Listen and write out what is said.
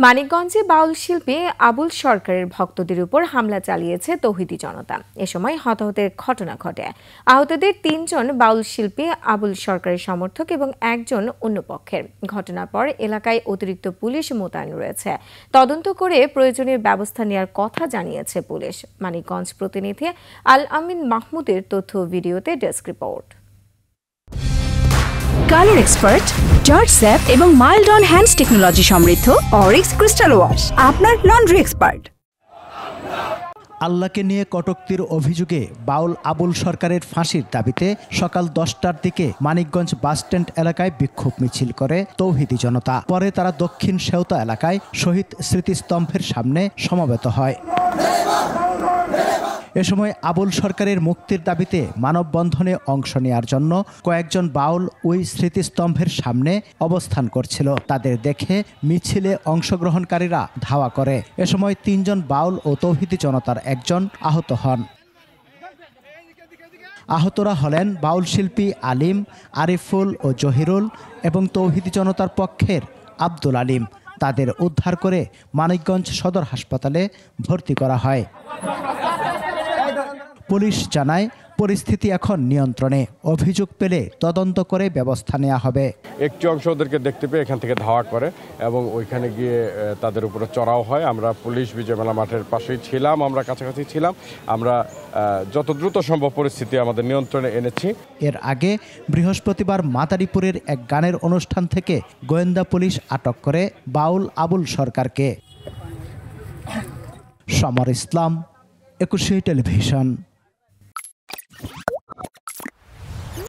মানিকগঞ্জে বাউল শিল্পী আবুল সরকারের ভক্তদের উপর হামলা চালিয়েছে তৌহিদি জনতা। এ সময় হতাহতের ঘটনা ঘটে। আহতদের ৩ জন বাউল শিল্পী আবুল সরকারের সমর্থক এবং একজন অন্য পক্ষের। ঘটনার পর এলাকায় অতিরিক্ত পুলিশ মোতায়েন রয়েছে। তদন্ত করে প্রয়োজনীয় ব্যবস্থা নেওয়ার কথা জানিয়েছে পুলিশ। মানিকগঞ্জ প্রতিনিধি আল আমিন মাহমুদের তথ্য ভিডিওতে desk report. Colour expert, George sap এবং মাইল্ড অন হ্যান্ডস টেকনোলজি সমৃদ্ধ অরিক্স ক্রিস্টাল ওয়াশ আপনার লন্ড্রি এক্সপার্ট। আল্লাহকে নিয়ে কটূক্তির অভিযোগে বাউল আবুল সরকারের ফাঁসির দাবিতে সকাল 10টার দিকে মানিকগঞ্জ বাসস্ট্যান্ড এলাকায় বিক্ষোভ মিছিল করে তৌহিদি জনতা। পরে তারা দক্ষিণ সেওতা এলাকায় শহীদ স্মৃতিস্তম্ভের সামনে সমবেত হয়। এ সময় আবুল সরকারের মুক্তির দাবিতে মানববন্ধনে অংশ নেওয়ার জন্য কয়েকজন বাউল ওই স্মৃতিস্তম্ভের সামনে অবস্থান করছিল। তাদের দেখে মিছিলে অংশগ্রহণকারীরা ধাওয়া করে। এ সময় 3 জন বাউল ও তৌহিদি জনতার একজন আহত হন। আহতরা হলেন বাউল শিল্পী আলিম, আরিফুল ও জহিরুল এবং তৌহিদি জনতার পক্ষের আব্দুল আলিম। তাদের উদ্ধার করে মানিকগঞ্জ সদর হাসপাতালে ভর্তি করা হয়। পুলিশ জানায় পরিস্থিতি এখন নিয়ন্ত্রণে। অভিযোগ পেলে তদন্ত করে ব্যবস্থা নেওয়া হবে। একটি অংশ ওদেরকে দেখতে পেয়ে এখান থেকে ধাওয়া করে এবং ওইখানে গিয়ে তাদের উপরে চড়াও হয়। আমরা পুলিশ বিজয় মেলা মাঠের পাশেই ছিলাম, আমরা কাছাকাছি ছিলাম। আমরা যত দ্রুত সম্ভব পরিস্থিতি আমাদের নিয়ন্ত্রণে এনেছি। এর আগে বৃহস্পতিবার মাদারীপুরের এক গানের অনুষ্ঠান থেকে গোয়েন্দা পুলিশ আটক করে বাউল আবুল সরকারকে। সমর ইসলাম, 21 টেলিভিশন।